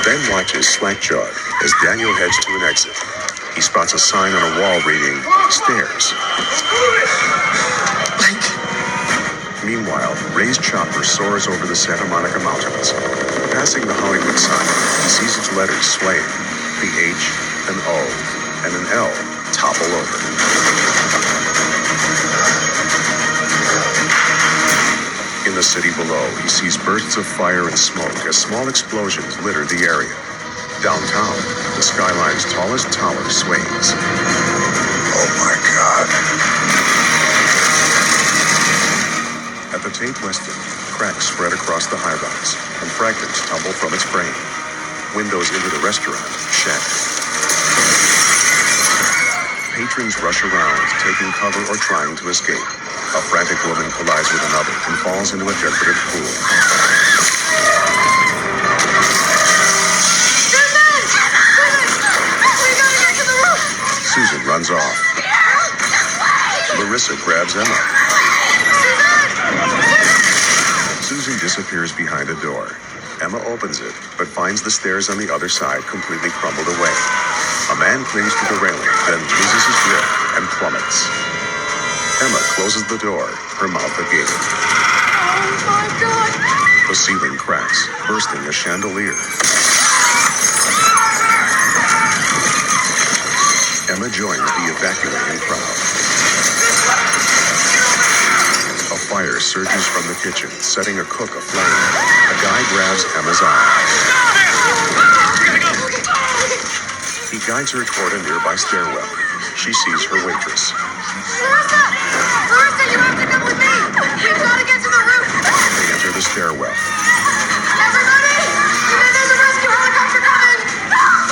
Ben watches slack-jawed as Daniel heads to an exit. He spots a sign on a wall reading, "Stairs." Meanwhile, Ray's chopper soars over the Santa Monica Mountains. Passing the Hollywood sign, he sees its letters swaying. The H, an O, and an L topple over. In the city below, he sees bursts of fire and smoke as small explosions litter the area. Downtown, the skyline's tallest tower sways. Oh my God. At the Tate Weston, cracks spread across the high-rise, and fragments tumble from its frame. Windows into the restaurant shattered. Patrons rush around, taking cover or trying to escape. A frantic woman collides with another and falls into a decorative pool. Susan runs off. Larissa grabs Emma. Susan disappears behind a door. Emma opens it, but finds the stairs on the other side completely crumbled away. A man clings to the railing, then loses his grip and plummets. Emma closes the door, her mouth agape. Oh my God! The ceiling cracks, bursting a chandelier. Emma joins the evacuating crowd. A fire surges from the kitchen, setting a cook aflame. A guy grabs Emma's arm. He guides her toward a nearby stairwell. She sees her waitress. Larissa, you have to come with me! We've got to get to the roof! They enter the stairwell. Everybody! There's a rescue helicopter coming!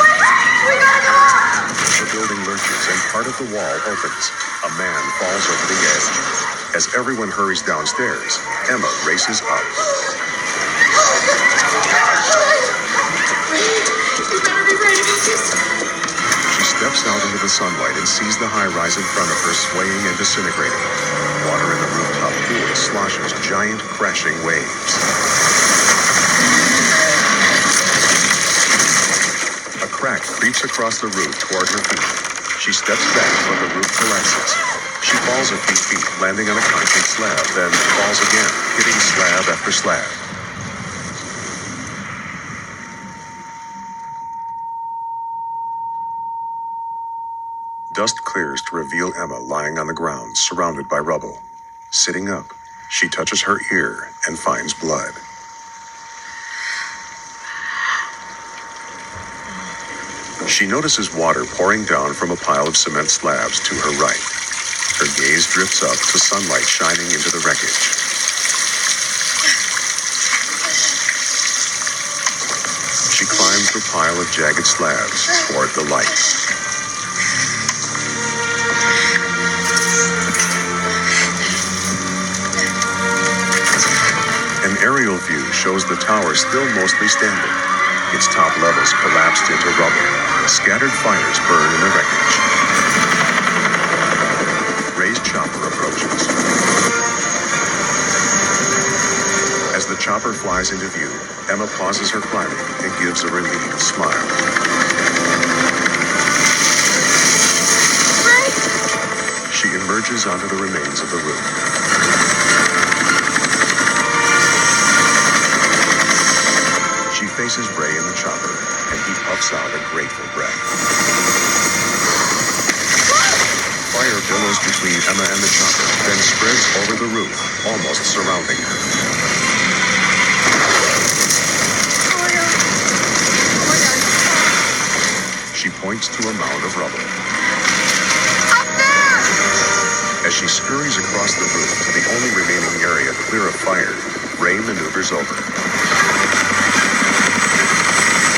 Wait! We gotta go up! The building lurches and part of the wall opens. A man falls over the edge. As everyone hurries downstairs, Emma races up. You better be ready to see. She steps out into the sunlight and sees the high-rise in front of her swaying and disintegrating. Water in the rooftop pool sloshes giant crashing waves. A crack creeps across the roof toward her feet. She steps back, but the roof collapses. She falls a few feet, landing on a concrete slab, then falls again, hitting slab after slab. Dust clears to reveal Emma lying on the ground, surrounded by rubble. Sitting up, she touches her ear and finds blood. She notices water pouring down from a pile of cement slabs to her right. Her gaze drifts up to sunlight shining into the wreckage. She climbs the pile of jagged slabs toward the light. An aerial view shows the tower still mostly standing. Its top levels collapsed into rubble. Scattered fires burn in the wreckage. Ray's chopper approaches. As the chopper flies into view, Emma pauses her climbing and gives a relieved smile. Ray! She emerges onto the remains of the roof. She faces Ray in the chopper, and he puffs out a grateful breath. Fire billows between Emma and the chopper, then spreads over the roof, almost surrounding her. Oh my God. She points to a mound of rubble. Up there! As she scurries across the roof to the only remaining area clear of fire, Ray maneuvers over.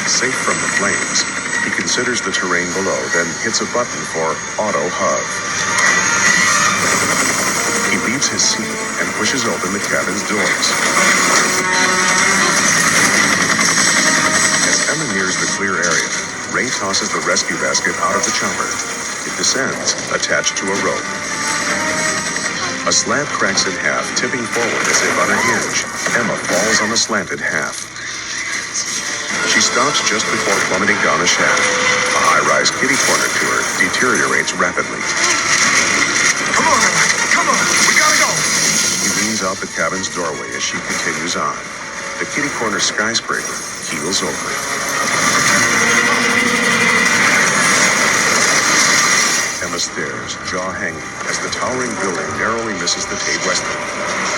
Safe from the flames, he considers the terrain below, then hits a button for auto hub. He leaves his seat and pushes open the cabin's doors. As Emma nears the clear area, Ray tosses the rescue basket out of the chopper. It descends, attached to a rope. A slab cracks in half, tipping forward as if on a hinge. Emma falls on the slanted half. She stops just before plummeting down a shaft. A high-rise kitty corner tour deteriorates rapidly. Come on, Emma. Come on. We gotta go. He leans out the cabin's doorway as she continues on. The kitty corner skyscraper keels over. Emma stares, jaw hanging, as the towering building narrowly misses the Tate Weston.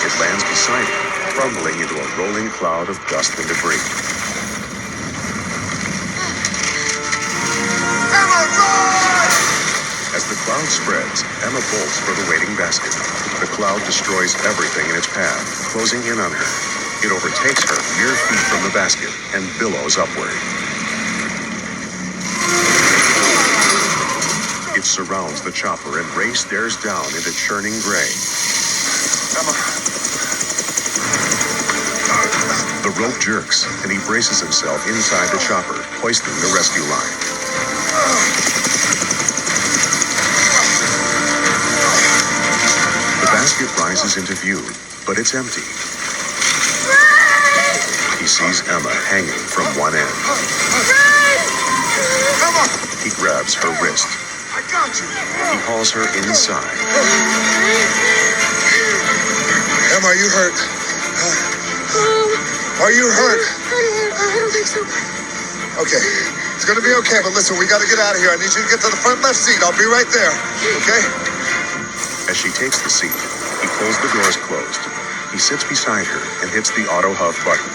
It lands beside her, crumbling into a rolling cloud of dust and debris. Emma, run! As the cloud spreads, Emma bolts for the waiting basket. The cloud destroys everything in its path, closing in on her. It overtakes her mere feet from the basket and billows upward. It surrounds the chopper and Ray stares down into churning gray. Emma. The rope jerks and he braces himself inside the chopper, hoisting the rescue line. The basket rises into view, but it's empty. He sees Emma hanging from one end. Emma! He grabs her wrist. I got you. He hauls her inside. Emma, are you hurt? Are you hurt? I don't think so. Okay. It's gonna be okay, but listen, we gotta get out of here. I need you to get to the front left seat. I'll be right there. Okay? As she takes the seat, he pulls the doors closed. He sits beside her and hits the auto hub button.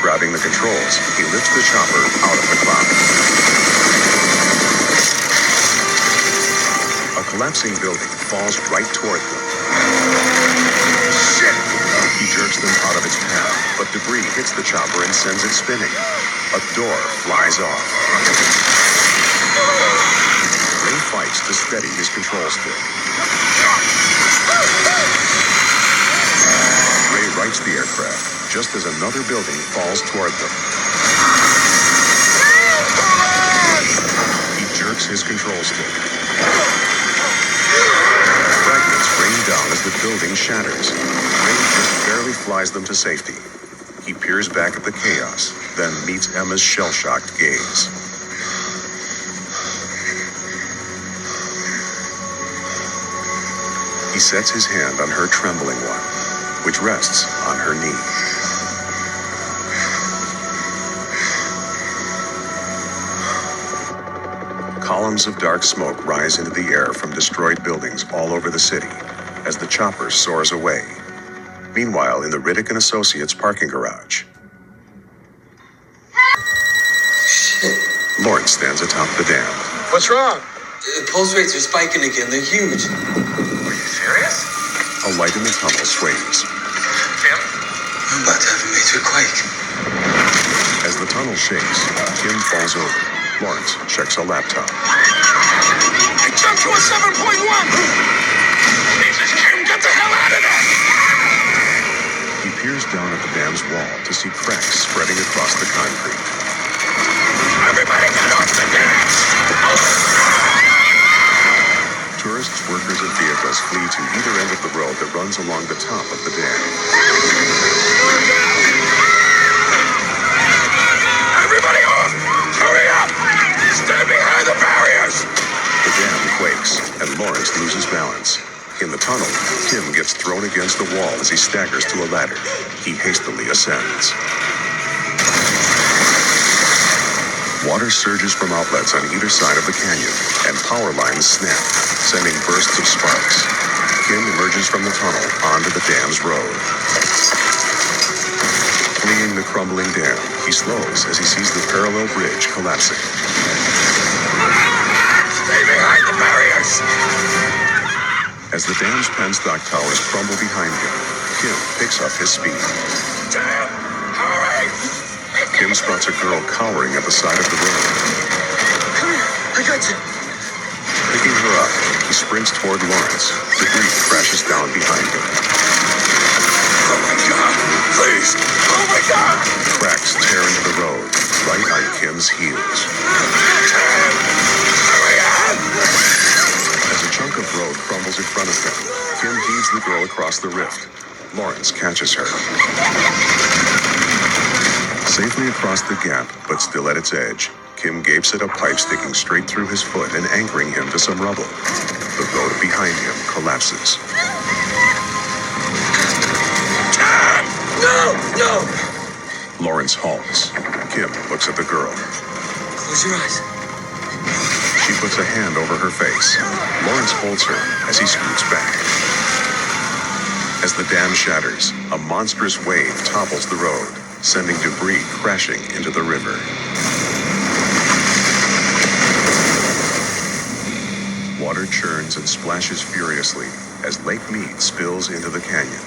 Grabbing the controls, he lifts the chopper out of the cloud. A collapsing building falls right toward them. Shit! He jerks them out of its path, but debris hits the chopper and sends it spinning. A door flies off. Ray fights to steady his control stick. Ray rights the aircraft just as another building falls toward them. He jerks his control stick. Fragments rain down as the building shatters. Ray just barely flies them to safety. He peers back at the chaos, then meets Emma's shell-shocked gaze. He sets his hand on her trembling one, which rests on her knee. Columns of dark smoke rise into the air from destroyed buildings all over the city as the chopper soars away. Meanwhile, in the Riddick and Associates parking garage, Lawrence stands atop the dam. What's wrong? Pulse rates are spiking again. They're huge. Are you serious? A light in the tunnel sways. Tim? I'm about to have a major quake. As the tunnel shakes, Kim falls over. Lawrence checks a laptop. It jumped to a 7.1! Jesus, Kim, get the hell out of there! He peers down at the dam's wall to see cracks spreading across the concrete. Everybody get off the dam! Tourists, workers, and vehicles flee to either end of the road that runs along the top of the dam. Everybody off! Hurry up! Stand behind the barriers! The dam quakes, and Lawrence loses balance. In the tunnel, Kim gets thrown against the wall as he staggers to a ladder. He hastily ascends. Water surges from outlets on either side of the canyon, and power lines snap, sending bursts of sparks. Kim emerges from the tunnel onto the dam's road. Fleeing the crumbling dam, he slows as he sees the parallel bridge collapsing. Stay behind the barriers! As the dam's penstock towers crumble behind him, Kim picks up his speed. Damn! Hurry! Kim spots a girl cowering at the side of the road. Come here, I got you. Picking her up, he sprints toward Lawrence. Debris crashes down behind him. Oh my God! Please! Oh my God! Cracks tear into the road, right on Kim's heels. Tim! Hurry up! As a chunk of road crumbles in front of him, Kim heaves the girl across the rift. Lawrence catches her. Safely across the gap, but still at its edge, Kim gapes at a pipe sticking straight through his foot and anchoring him to some rubble. The road behind him collapses. No! No! Lawrence halts. Kim looks at the girl. Close your eyes. She puts a hand over her face. Lawrence holds her as he scoots back. As the dam shatters, a monstrous wave topples the road, sending debris crashing into the river. Water churns and splashes furiously as Lake Mead spills into the canyon.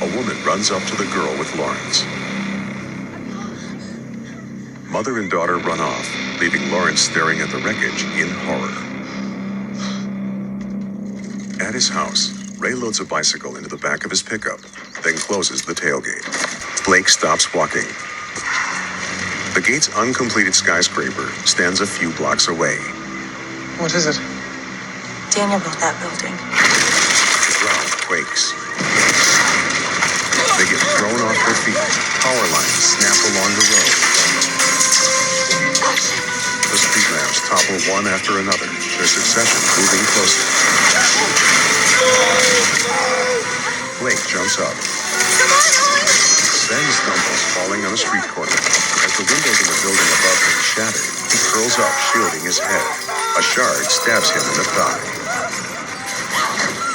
A woman runs up to the girl with Lawrence. Mother and daughter run off, leaving Lawrence staring at the wreckage in horror. At his house, Ray loads a bicycle into the back of his pickup, then closes the tailgate. Blake stops walking. The gate's uncompleted skyscraper stands a few blocks away. What is it? Daniel built that building. The ground quakes. They get thrown off their feet. Power lines snap along the road. The street lamps topple one after another, their succession moving closer. Blake jumps up. Then stumbles, falling on a street corner. As the windows in the building above him shatter, he curls up, shielding his head. A shard stabs him in the thigh.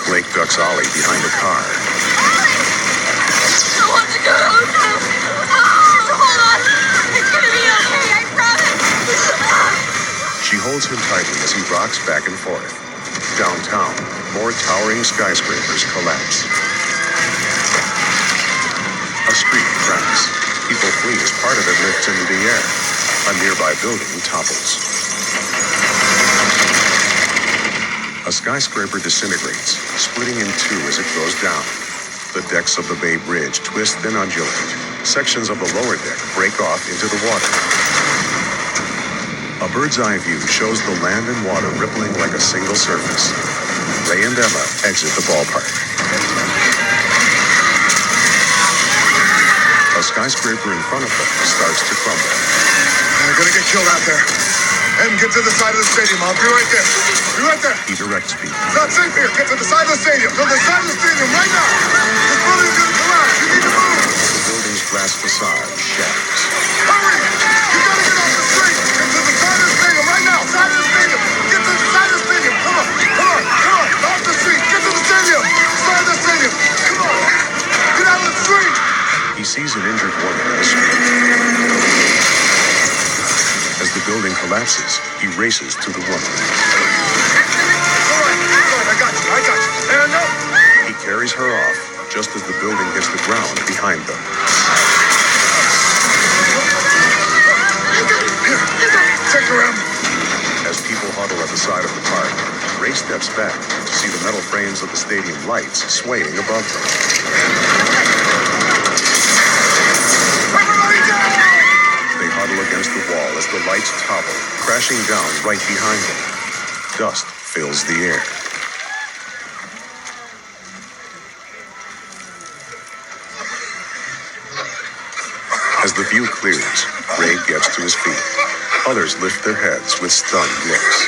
Blake ducks Ollie behind a car. I want to go. Hold on. It's gonna be okay, I promise. She holds him tightly as he rocks back and forth. Downtown, more towering skyscrapers collapse. A street cracks. People flee as part of it lifts into the air. A nearby building topples. A skyscraper disintegrates, splitting in two as it goes down. The decks of the Bay Bridge twist and undulate. Sections of the lower deck break off into the water. A bird's eye view shows the land and water rippling like a single surface. Ray and Emma exit the ballpark. A skyscraper in front of them starts to crumble. They're gonna get killed out there. Em, get to the side of the stadium. I'll be right there. Be right there. He directs people. It's not safe here. Get to the side of the stadium. To the side of the stadium right now. This building's gonna collapse. You need to move. The building's glass facade shatters. Hurry! You gotta get off the street. Get to the side of the stadium right now. Side of the stadium. Get to the side of the stadium. Come on. Come on. Come on. Off the street. Get to the stadium. Side of the stadium. Come on. Get out of the street. He sees an injured woman in the street. As the building collapses, he races to the woman. All right. I got you. And up. He carries her off just as the building hits the ground behind them. Here. Take her out. As people huddle at the side of the park, Ray steps back to see the metal frames of the stadium lights swaying above them. Everybody down! They huddle against the wall as the lights topple, crashing down right behind them. Dust fills the air. As the view clears, Ray gets to his feet. Others lift their heads with stunned looks.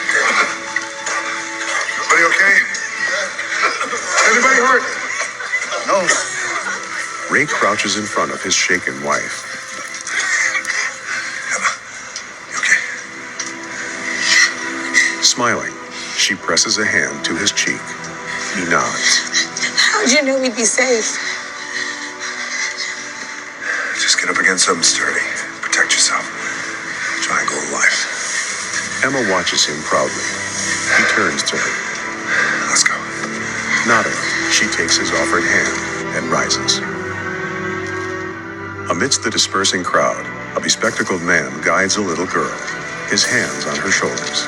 Everybody okay? Anybody hurt? No. Ray crouches in front of his shaken wife. Emma, you okay? Smiling, she presses a hand to his cheek. He nods. How'd you know we'd be safe? Just get up against something sturdy. Protect yourself. Triangle of life. Emma watches him proudly. He turns to her. Let's go. Nodding, she takes his offered hand and rises. Amidst the dispersing crowd, a bespectacled man guides a little girl, his hands on her shoulders.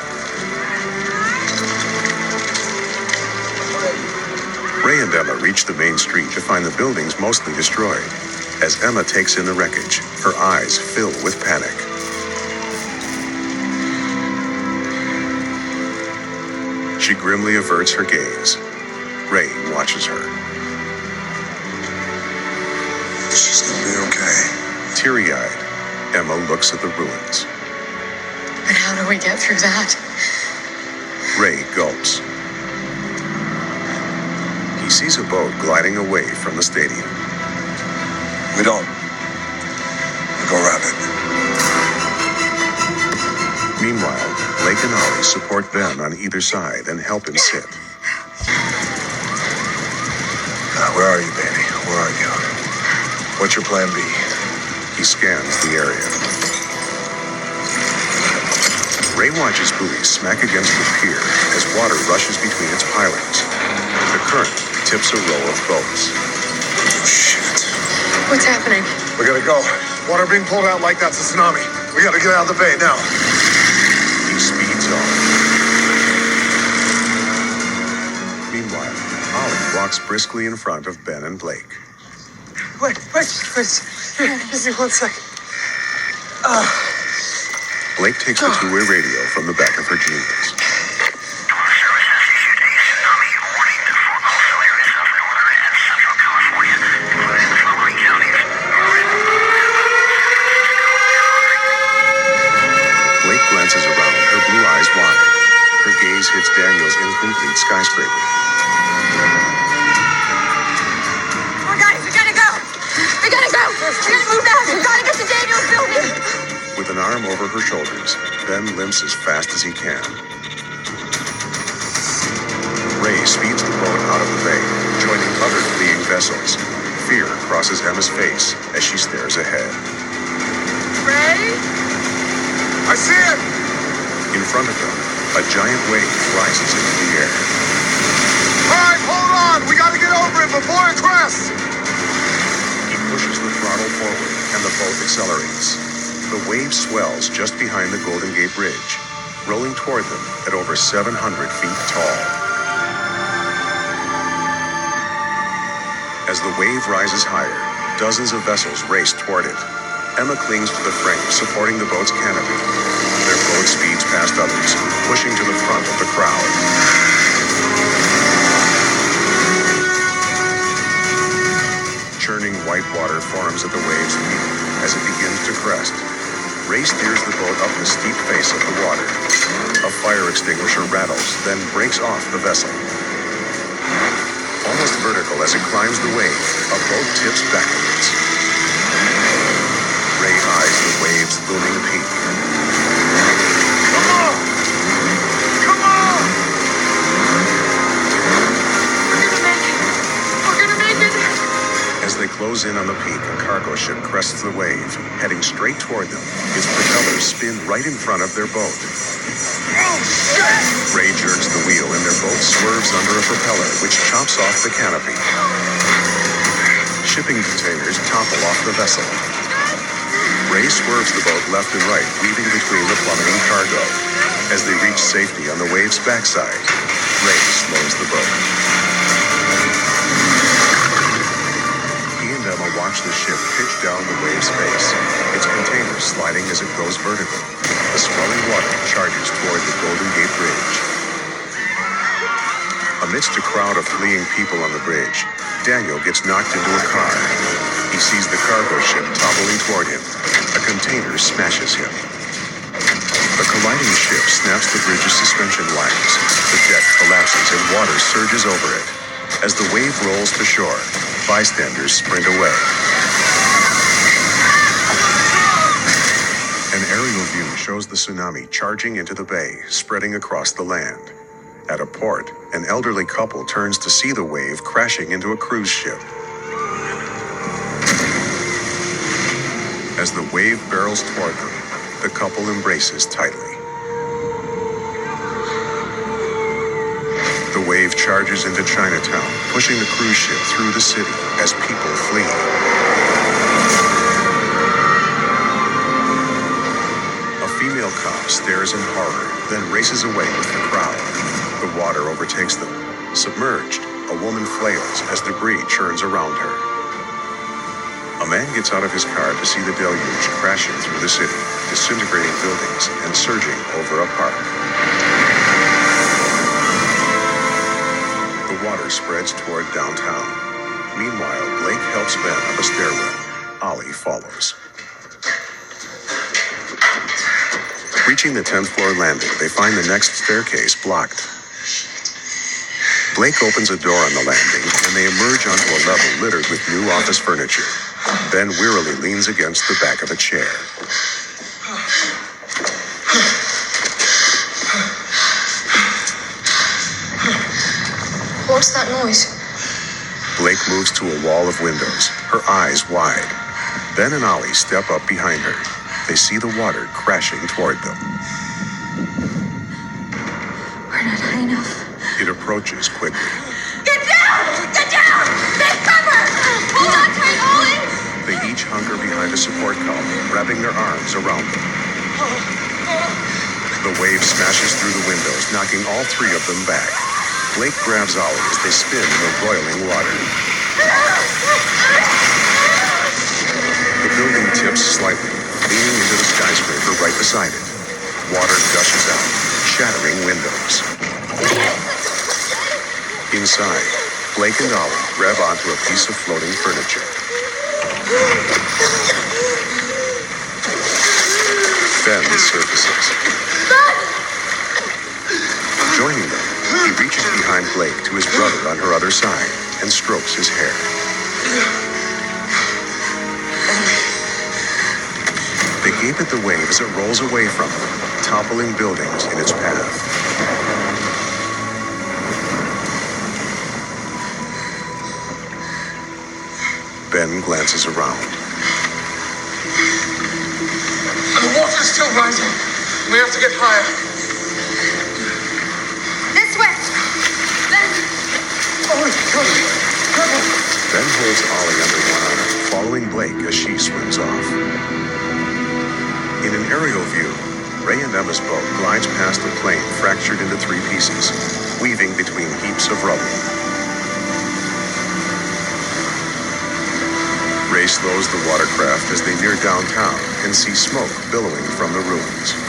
Ray and Emma reach the main street to find the buildings mostly destroyed. As Emma takes in the wreckage, her eyes fill with panic. She grimly averts her gaze. Ray watches her. She's gonna be okay. Teary-eyed, Emma looks at the ruins. But how do we get through that? Ray gulps. He sees a boat gliding away from the stadium. We don't. We go around it. Meanwhile, Blake and Ollie support Ben on either side and help him sit. Where are you, baby? Where are you? What's your plan B? He scans the area. Ray watches buoys smack against the pier as water rushes between its pilings. The current tips a row of boats. Oh, shit. What's happening? We gotta go. Water being pulled out like that's a tsunami. We gotta get out of the bay now. He speeds on. Meanwhile, Ollie walks briskly in front of Ben and Blake. Wait. Give me 1 second. Blake takes the two-way radio from the back of her jeans. Blake glances around, her blue eyes wide. Her gaze hits Daniel's incomplete skyscraper. Oh, guys, we gotta go! We gotta go! We gotta move now! We gotta get to Daniel's building! With an arm over her shoulders, Ben limps as fast as he can. Ray speeds the boat out of the bay, joining other fleeing vessels. Fear crosses Emma's face as she stares ahead. Ray? I see it! In front of them, a giant wave rises into the air. All right, hold on! We gotta get over it before it crests! He pushes the throttle forward, and the boat accelerates. The wave swells just behind the Golden Gate Bridge, rolling toward them at over 700 feet tall. As the wave rises higher, dozens of vessels race toward it. Emma clings to the frame, supporting the boat's canopy. Their boat speeds past others, pushing to the front of the crowd. Churning white water forms at the wave's peak as it begins to crest. Ray steers the boat up the steep face of the water. A fire extinguisher rattles, then breaks off the vessel. Almost vertical as it climbs the wave, a boat tips backwards. Ray eyes the wave's looming peak. Come on! Come on! We're gonna make it! As they close in on the peak, a cargo ship crests the wave, heading straight toward them. Its propellers spin right in front of their boat. Oh, shit! Ray jerks the wheel and their boat swerves under a propeller, which chops off the canopy. Shipping containers topple off the vessel. Ray swerves the boat left and right, weaving between the plummeting cargo. As they reach safety on the wave's backside, Ray slows the boat. He and Emma watch the ship pitch down the wave's face, its containers sliding as it goes vertical. The swelling water charges toward the Golden Gate Bridge. Amidst a crowd of fleeing people on the bridge, Daniel gets knocked into a car. He sees the cargo ship toppling toward him. A container smashes him. The colliding ship snaps the bridge's suspension wires. The deck collapses and water surges over it. As the wave rolls to shore, bystanders sprint away. An aerial view shows the tsunami charging into the bay, spreading across the land. At a port, an elderly couple turns to see the wave crashing into a cruise ship. As the wave barrels toward them, the couple embraces tightly. The wave charges into Chinatown, pushing the cruise ship through the city as people flee. A female cop stares in horror, then races away with the crowd. The water overtakes them. Submerged, a woman flails as debris churns around her. A man gets out of his car to see the deluge crashing through the city, disintegrating buildings and surging over a park. The water spreads toward downtown. Meanwhile, Blake helps Ben up a stairwell. Ollie follows. Reaching the 10th floor landing, they find the next staircase blocked. Blake opens a door on the landing, and they emerge onto a level littered with new office furniture. Ben wearily leans against the back of a chair. What's that noise? Blake moves to a wall of windows, her eyes wide. Ben and Ollie step up behind her. They see the water crashing toward them. We're not high enough. It approaches quickly. Get down! Get down! Take cover! Hold on tight, Ollie! They each hunker behind a support column, wrapping their arms around them. The wave smashes through the windows, knocking all three of them back. Blake grabs Ollie as they spin in the boiling water. The building tips slightly, leaning into the skyscraper right beside it. Water gushes out, shattering windows. Inside, Blake and Ollie grab onto a piece of floating furniture. Ben surfaces. Joining them, he reaches behind Blake to his brother on her other side and strokes his hair. They gape at the wave as it rolls away from them, toppling buildings in its path. Ben glances around. The water's still rising. We have to get higher. This way! Ben! Ben holds Ollie under one arm, following Blake as she swims off. In an aerial view, Ray and Emma's boat glides past a plane fractured into 3 pieces, weaving between heaps of rubble. Ray slows the watercraft as they near downtown and see smoke billowing from the ruins.